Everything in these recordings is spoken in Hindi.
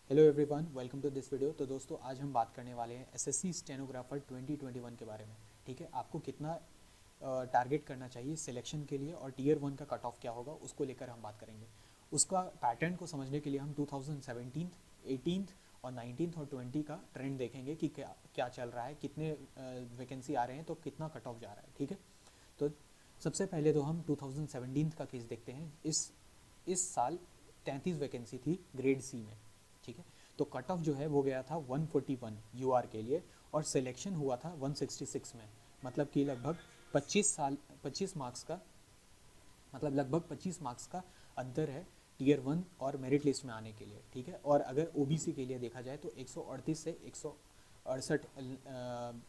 Hello everyone, welcome to this video. तो दोस्तों, आज हम बात करने वाले हैं एसएससी स्टेनोग्राफर 2021 के बारे में। ठीक है, आपको कितना टारगेट करना चाहिए सिलेक्शन के लिए और टीयर वन का कट ऑफ क्या होगा, उसको लेकर हम बात करेंगे। उसका पैटर्न को समझने के लिए हम 2017, 18 और 19 और 20 का ट्रेंड देखेंगे कि क्या क्या चल रहा है, कितने वैकेंसी आ रहे हैं, तो कितना कट ऑफ जा रहा है। ठीक है, तो सबसे पहले तो हम 2017 का केस देखते हैं। इस साल 33 वैकेंसी थी ग्रेड सी में। ठीक है, तो कट ऑफ जो है वो गया था 141 यूआर के लिए और सिलेक्शन हुआ था 166 में। मतलब कि लगभग 25 मार्क्स का, मतलब लगभग 25 मार्क्स का अंतर है टीयर वन और मेरिट लिस्ट में आने के लिए। ठीक है, और अगर ओबीसी के लिए देखा जाए तो 138 से 168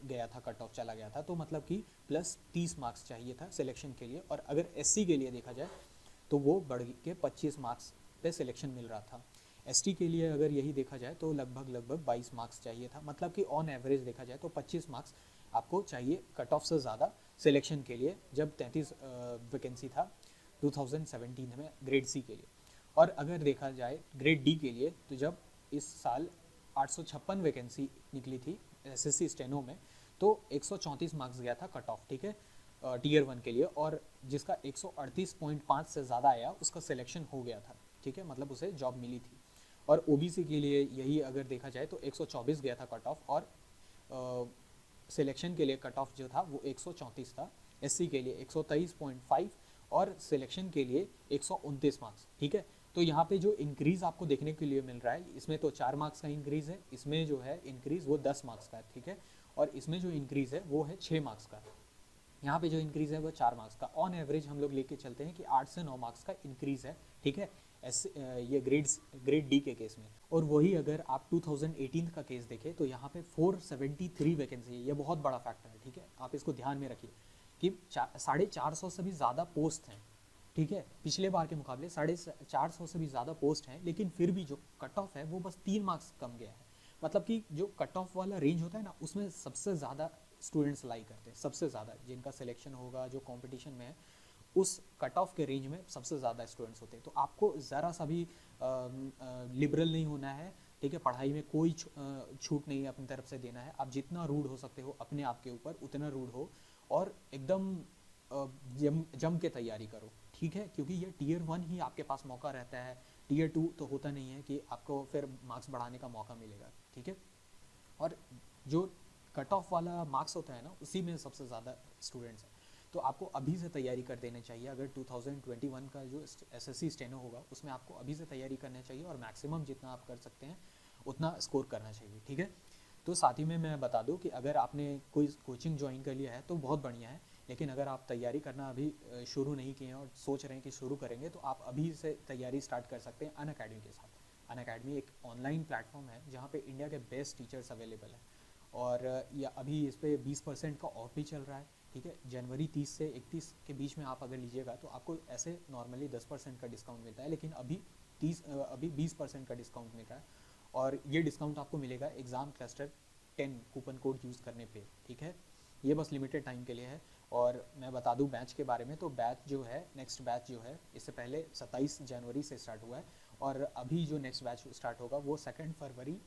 गया था, कट ऑफ चला गया था। तो मतलब कि प्लस 30 मार्क्स चाहिए था सिलेक्शन के लिए। और अगर एससी के लिए देखा जाए तो वो बढ़ के 25 मार्क्स पे सिलेक्शन मिल रहा था। एसटी के लिए अगर यही देखा जाए तो लगभग 22 मार्क्स चाहिए था। मतलब कि ऑन एवरेज देखा जाए तो 25 मार्क्स आपको चाहिए कट ऑफ से ज़्यादा सिलेक्शन के लिए, जब 33 वैकेंसी था 2017 में ग्रेड सी के लिए। और अगर देखा जाए ग्रेड डी के लिए, तो जब इस साल 856 वैकेंसी निकली थी एसएससी स्टेनो में, तो 134 मार्क्स गया था कट ऑफ। ठीक है, टीयर वन के लिए, और जिसका 138.5 से ज़्यादा आया उसका सिलेक्शन हो गया था। ठीक है, मतलब उसे जॉब मिली थी। और ओबीसी के लिए यही अगर देखा जाए तो 124 गया था कट ऑफ, और सिलेक्शन के लिए कट ऑफ जो था वो 134 था। एससी के लिए 123.5 और सिलेक्शन के लिए 129 मार्क्स। ठीक है, तो यहाँ पे जो इंक्रीज़ आपको देखने के लिए मिल रहा है, इसमें तो 4 मार्क्स का इंक्रीज़ है, इसमें जो है इंक्रीज़ वो 10 मार्क्स का है। ठीक है, और इसमें जो इंक्रीज़ है वो है 6 मार्क्स का। यहाँ पे जो इंक्रीज़ है वो 4 मार्क्स का। ऑन एवरेज हम लोग लेके चलते हैं कि 8 से 9 मार्क्स का इंक्रीज़ है। ठीक है, ये ग्रेड डी के केस में। और वही अगर आप 2018 का केस देखें तो यहाँ पे 473 वैकेंसी है। ये बहुत बड़ा फैक्टर है। ठीक है, आप इसको ध्यान में रखिए कि 450 से भी ज़्यादा पोस्ट हैं। ठीक है, पिछले बार के मुकाबले 450 से भी ज़्यादा पोस्ट हैं, लेकिन फिर भी जो कट ऑफ है वो बस 3 मार्क्स कम गया है। मतलब कि जो कट ऑफ वाला रेंज होता है ना, उसमें सबसे ज़्यादा स्टूडेंट्स लाई करते हैं, सबसे ज़्यादा जिनका सिलेक्शन होगा जो कंपटीशन में है, उस कट ऑफ के रेंज में सबसे ज़्यादा स्टूडेंट्स होते हैं। तो आपको ज़रा सा भी लिबरल नहीं होना है। ठीक है, पढ़ाई में कोई छूट नहीं है अपनी तरफ से देना है। आप जितना रूड हो सकते हो अपने आप के ऊपर, उतना रूड हो, और एकदम जम के तैयारी करो। ठीक है, क्योंकि ये टीयर वन ही आपके पास मौका रहता है। टीयर टू तो होता नहीं है कि आपको फिर मार्क्स बढ़ाने का मौका मिलेगा। ठीक है, और जो कट ऑफ वाला मार्क्स होता है ना, उसी में सबसे ज़्यादा स्टूडेंट्स हैं। तो आपको अभी से तैयारी कर देनी चाहिए। अगर 2021 का जो एसएससी स्टेनो होगा उसमें आपको अभी से तैयारी करनी चाहिए, और मैक्सिमम जितना आप कर सकते हैं उतना स्कोर करना चाहिए। ठीक है, तो साथ ही में मैं बता दूं कि अगर आपने कोई कोचिंग ज्वाइन कर लिया है तो बहुत बढ़िया है, लेकिन अगर आप तैयारी करना अभी शुरू नहीं किए हैं और सोच रहे हैं कि शुरू करेंगे, तो आप अभी से तैयारी स्टार्ट कर सकते हैं अनअकैडमी के साथ। अनअकैडमी एक ऑनलाइन प्लेटफॉर्म है जहाँ पे इंडिया के बेस्ट टीचर्स अवेलेबल हैं। और या अभी इस पर 20% का ऑफ भी चल रहा है। ठीक है, जनवरी 30 से 31 के बीच में आप अगर लीजिएगा तो आपको ऐसे नॉर्मली 10% का डिस्काउंट मिलता है, लेकिन अभी 20% का डिस्काउंट मिल रहा है। और ये डिस्काउंट आपको मिलेगा exam cluster 10 coupon code use करने पे। ठीक है, ये बस लिमिटेड टाइम के लिए है। और मैं बता दूं बैच के बारे में, तो बैच जो है, नेक्स्ट बैच जो है, इससे पहले 27 जनवरी से स्टार्ट हुआ है, और अभी जो नेक्स्ट बैच स्टार्ट होगा वो 2 फरवरी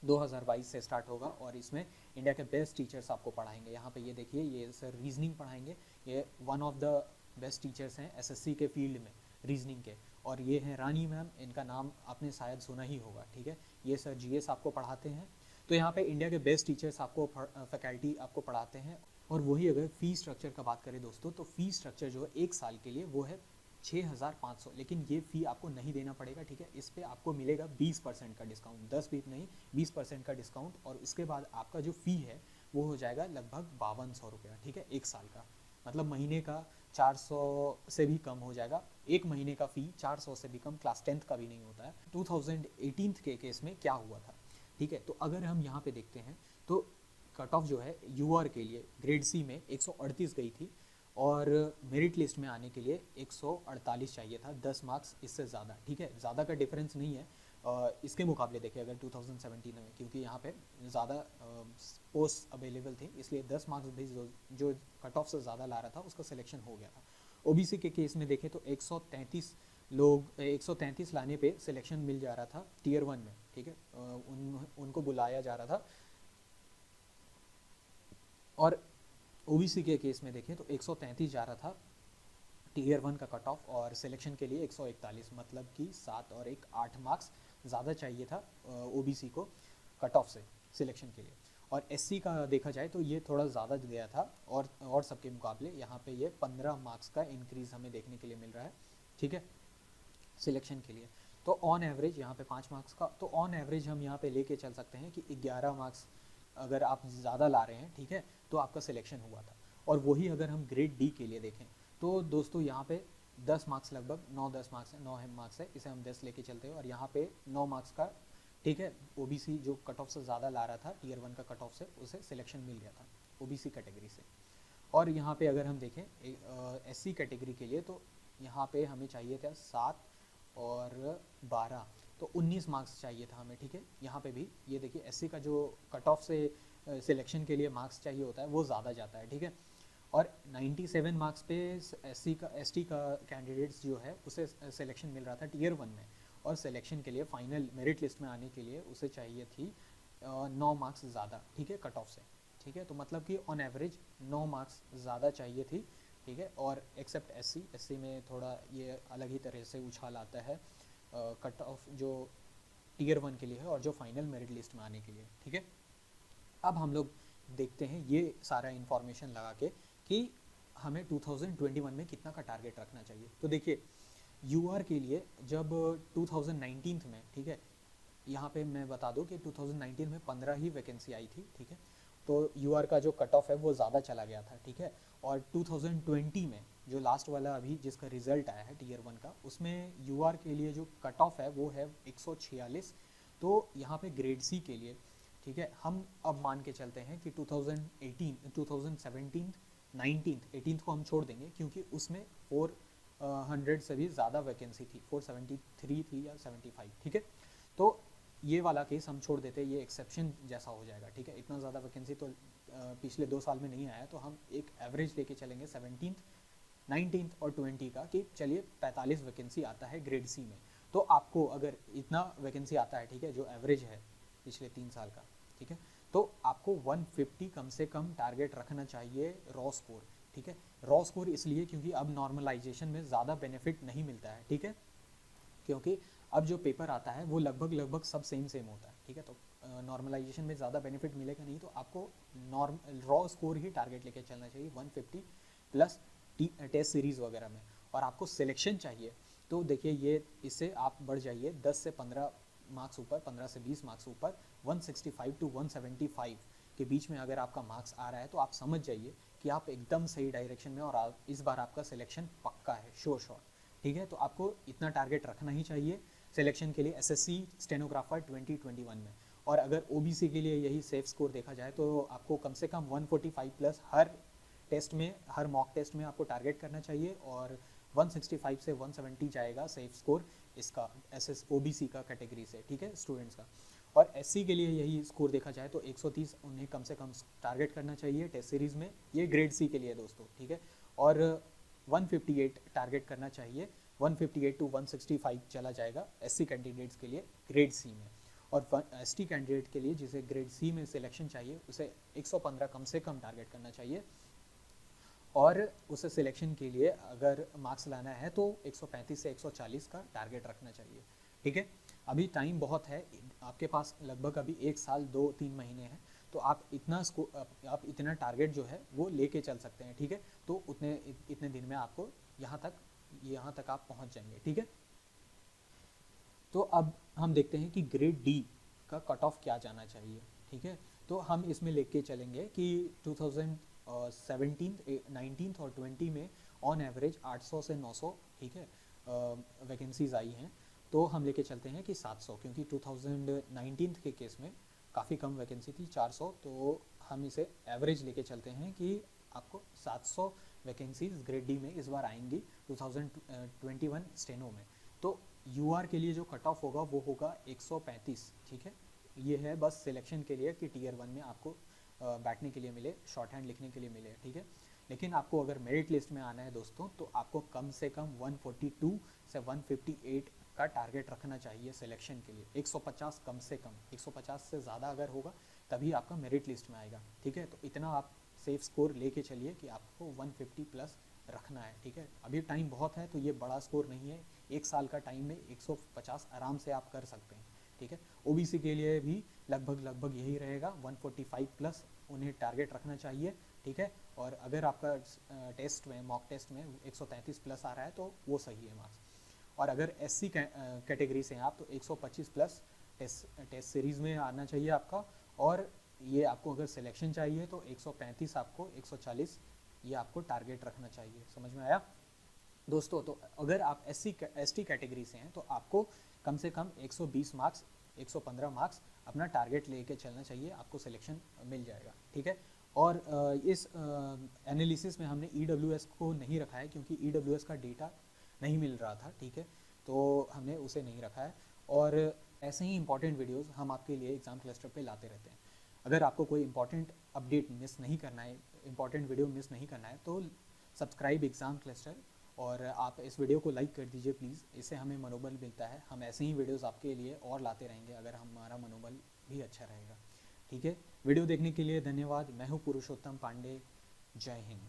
2022 से स्टार्ट होगा। और इसमें इंडिया के बेस्ट टीचर्स आपको पढ़ाएंगे। यहाँ पे ये देखिए, ये सर रीजनिंग पढ़ाएंगे। ये one of the best teachers हैं एसएससी के फील्ड में रीजनिंग के, और ये हैं रानी मैम। इनका नाम आपने शायद सुना ही होगा। ठीक है, ये सर जीएस आपको पढ़ाते हैं। तो यहाँ पे इंडिया के बेस्ट टीचर्स आपको फैकल्टी आपको पढ़ाते हैं। और वही अगर फ़ी स्ट्रक्चर का बात करें दोस्तों, तो फ़ी स्ट्रक्चर जो है 1 साल के लिए वो है 6,500, लेकिन ये फ़ी आपको नहीं देना पड़ेगा। ठीक है, इस पर आपको मिलेगा 20% का डिस्काउंट, 10 भी नहीं, 20% का डिस्काउंट। और उसके बाद आपका जो फ़ी है वो हो जाएगा लगभग 5200 रुपया। ठीक है, 1 साल का, मतलब महीने का 400 से भी कम हो जाएगा। एक महीने का फ़ी 400 से भी कम, क्लास 10th का भी नहीं होता है। 2018 के केस में क्या हुआ था? ठीक है, तो अगर हम यहाँ पे देखते हैं तो कट ऑफ जो है यूआर के लिए ग्रेड सी में 138 गई थी, और मेरिट लिस्ट में आने के लिए 148 चाहिए था, 10 मार्क्स इससे ज़्यादा। ठीक है, ज़्यादा का डिफरेंस नहीं है इसके मुकाबले देखें अगर 2017 में, क्योंकि यहाँ पे ज़्यादा पोस्ट अवेलेबल थे, इसलिए 10 मार्क्स भी जो कट ऑफ से ज़्यादा ला रहा था उसका सिलेक्शन हो गया था। ओबीसी के केस में देखें तो 133 लोग 133 लाने पे सिलेक्शन मिल जा रहा था टीयर 1 में, ठीक है। उनको बुलाया जा रहा था। और ओबीसी के केस में देखें तो 133 जा रहा था टीयर 1 का कट ऑफ, और सिलेक्शन के लिए 141, मतलब कि 7 और 1 8 मार्क्स ज़्यादा चाहिए था ओबीसी को कट ऑफ से सिलेक्शन के लिए। और एससी का देखा जाए तो ये थोड़ा ज़्यादा गया था, और सबके मुकाबले यहाँ पे ये 15 मार्क्स का इंक्रीज़ हमें देखने के लिए मिल रहा है, ठीक है, सिलेक्शन के लिए। तो ऑन एवरेज यहाँ पे 5 मार्क्स का, तो ऑन एवरेज हम यहाँ पे लेके चल सकते हैं कि 11 मार्क्स अगर आप ज़्यादा ला रहे हैं, ठीक है, तो आपका सिलेक्शन हुआ था। और वही अगर हम ग्रेड डी के लिए देखें तो दोस्तों यहाँ पे 10 मार्क्स, लगभग 9-10 मार्क्स है, 9 मार्क्स है, इसे हम 10 लेके चलते हैं। और यहाँ पे 9 मार्क्स का, ठीक है, ओबीसी जो कट ऑफ से ज़्यादा ला रहा था टीयर 1 का कट ऑफ से, उसे सिलेक्शन मिल गया था ओबीसी कैटेगरी से। और यहाँ पे अगर हम देखें एससी कैटेगरी के लिए तो यहाँ पे हमें चाहिए था 7 और 12, तो 19 मार्क्स चाहिए था हमें, ठीक है। यहाँ पे भी ये देखिए एससी का जो कट ऑफ से सिलेक्शन के लिए मार्क्स चाहिए होता है वो ज़्यादा जाता है, ठीक है। और 97 मार्क्स पे एसटी का कैंडिडेट्स जो है उसे सिलेक्शन मिल रहा था टीयर 1 में, और सिलेक्शन के लिए फाइनल मेरिट लिस्ट में आने के लिए उसे चाहिए थी 9 मार्क्स ज़्यादा, ठीक है, कट ऑफ से, ठीक है। तो मतलब कि ऑन एवरेज 9 मार्क्स ज़्यादा चाहिए थी, ठीक है। और एक्सेप्ट एससी में थोड़ा ये अलग ही तरह से उछाल आता है कट ऑफ जो टीयर 1 के लिए है और जो फाइनल मेरिट लिस्ट में आने के लिए, ठीक है। अब हम लोग देखते हैं ये सारा इन्फॉर्मेशन लगा के कि हमें 2021 में कितना का टारगेट रखना चाहिए। तो देखिए यूआर के लिए जब 2019 में, ठीक है, यहाँ पे मैं बता दूँ कि 2019 में 15 ही वैकेंसी आई थी, ठीक है। तो यूआर का जो कट ऑफ है वो ज़्यादा चला गया था, ठीक है। और 2020 में जो लास्ट वाला अभी जिसका रिजल्ट आया है टीयर 1 का, उसमें यूआर के लिए जो कट ऑफ है वो है 146। तो यहाँ पे ग्रेड सी के लिए, ठीक है, हम अब मान के चलते हैं कि 2018, 2017, 19, 18 को हम छोड़ देंगे क्योंकि उसमें 400 से भी ज़्यादा वैकेंसी थी, 473 थी या 75, ठीक है। तो ये वाला केस हम छोड़ देते हैं, ये एक्सेप्शन जैसा हो जाएगा, ठीक है। इतना ज़्यादा वैकेंसी तो पिछले 2 साल में नहीं आया, तो हम एक एवरेज लेके चलेंगे 17, 19 और 20 का कि चलिए 45 वैकेंसी आता है ग्रेड सी में। तो आपको अगर इतना वैकेंसी आता है, ठीक है, जो एवरेज है पिछले 3 साल का, ठीक है, तो आपको 150 कम से कम टारगेट रखना चाहिए रॉ स्कोर, ठीक है। रॉ स्कोर इसलिए क्योंकि अब नॉर्मलाइजेशन में ज़्यादा बेनिफिट नहीं मिलता है, ठीक है, क्योंकि अब जो पेपर आता है वो लगभग सब सेम होता है, ठीक है। तो नॉर्मलाइजेशन में ज़्यादा बेनिफिट मिलेगा नहीं, तो आपको रॉ स्कोर ही टारगेट लेके चलना चाहिए 150 प्लस टेस्ट सीरीज़ वगैरह में। और आपको सिलेक्शन चाहिए तो देखिए ये इससे आप बढ़ जाइए 10 से 15 मार्क्स ऊपर, 15 से 20 मार्क्स ऊपर, 165 टू 175 के बीच में अगर आपका मार्क्स आ रहा है तो आप समझ जाइए कि आप एकदम सही डायरेक्शन में, और इस बार आपका सिलेक्शन पक्का है, श्योर शॉट, ठीक है। तो आपको इतना टारगेट रखना ही चाहिए सिलेक्शन के लिए एसएससी स्टेनोग्राफर 2021 में। और अगर ओबीसी के लिए यही सेफ स्कोर देखा जाए तो आपको कम से कम 145 प्लस हर टेस्ट में, हर मॉक टेस्ट में आपको टारगेट करना चाहिए, और 165 से 170 जाएगा सेफ स्कोर इसका ओबीसी का कैटेगरी से, ठीक है, स्टूडेंट्स का। और एससी के लिए यही स्कोर देखा जाए तो 130 उन्हें कम से कम टारगेट करना चाहिए टेस्ट सीरीज़ में, ये ग्रेड सी के लिए दोस्तों, ठीक है। और 158 टारगेट करना चाहिए, 158 टू 165 चला जाएगा एससी कैंडिडेट्स के लिए ग्रेड सी में। और एसटी कैंडिडेट के लिए जिसे ग्रेड सी में सिलेक्शन चाहिए उसे 115 कम से कम टारगेट करना चाहिए, और उसे सिलेक्शन के लिए अगर मार्क्स लाना है तो 135 से 140 का टारगेट रखना चाहिए, ठीक है। अभी टाइम बहुत है आपके पास, लगभग अभी 1 साल 2-3 महीने हैं, तो आप इतना टारगेट जो है वो लेके चल सकते हैं, ठीक है। तो इतने दिन में आपको यहाँ तक आप पहुँच जाएंगे, ठीक है। तो अब हम देखते हैं कि ग्रेड डी का कट ऑफ क्या जाना चाहिए, ठीक है। तो हम इसमें लेके चलेंगे कि 2017, 19 और 20 में ऑन एवरेज 800 से 900, ठीक है, वैकेंसीज आई हैं। तो हम लेके चलते हैं कि 700, क्योंकि 2019 के केस में काफ़ी कम वैकेंसी थी, 400, तो हम इसे एवरेज लेके चलते हैं कि आपको 700 वैकेंसीज ग्रेड डी में इस बार आएंगी 2021 स्टेनो में। तो यूआर के लिए जो कट ऑफ होगा वो होगा 135, ठीक है। ये है बस सिलेक्शन के लिए कि टीयर 1 में आपको बैठने के लिए मिले, शॉर्ट हैंड लिखने के लिए मिले, ठीक है। लेकिन आपको अगर मेरिट लिस्ट में आना है दोस्तों, तो आपको कम से कम 142 से 158 का टारगेट रखना चाहिए सिलेक्शन के लिए। 150 कम से कम, 150 से ज़्यादा अगर होगा तभी आपका मेरिट लिस्ट में आएगा, ठीक है। तो इतना आप सेफ स्कोर लेके चलिए कि आपको 150 प्लस रखना है, ठीक है। अभी टाइम बहुत है, तो ये बड़ा स्कोर नहीं है, 1 साल का टाइम में 150 आराम से आप कर सकते हैं, ठीक है। ओबीसी के लिए भी लगभग यही रहेगा, 145 प्लस उन्हें टारगेट रखना चाहिए, ठीक है। और अगर आपका टेस्ट में, मॉक टेस्ट में 133 प्लस आ रहा है तो वो सही है मार्क्स। और अगर एससी कैटेगरी से हैं आप, तो 125 प्लस टेस्ट सीरीज़ में आना चाहिए आपका। और ये आपको अगर सिलेक्शन चाहिए तो 135 आपको 140 ये आपको टारगेट रखना चाहिए। समझ में आया दोस्तों? तो अगर आप एसटी कैटेगरी से हैं तो आपको कम से कम 120 मार्क्स, 115 मार्क्स अपना टारगेट लेके चलना चाहिए, आपको सिलेक्शन मिल जाएगा, ठीक है। और इस एनालिसिस में हमने ईडब्ल्यूएस को नहीं रखा है क्योंकि ईडब्ल्यूएस का डेटा नहीं मिल रहा था, ठीक है, तो हमने उसे नहीं रखा है। और ऐसे ही इंपॉर्टेंट वीडियोस हम आपके लिए एग्ज़ाम क्लस्टर पे लाते रहते हैं। अगर आपको कोई इंपॉर्टेंट अपडेट मिस नहीं करना है, इंपॉर्टेंट वीडियो मिस नहीं करना है, तो सब्सक्राइब एग्ज़ाम क्लस्टर और आप इस वीडियो को लाइक कर दीजिए प्लीज़। इससे हमें मनोबल मिलता है, हम ऐसे ही वीडियोस आपके लिए और लाते रहेंगे अगर हमारा मनोबल भी अच्छा रहेगा, ठीक है। वीडियो देखने के लिए धन्यवाद। मैं हूँ पुरुषोत्तम पांडे। जय हिंद।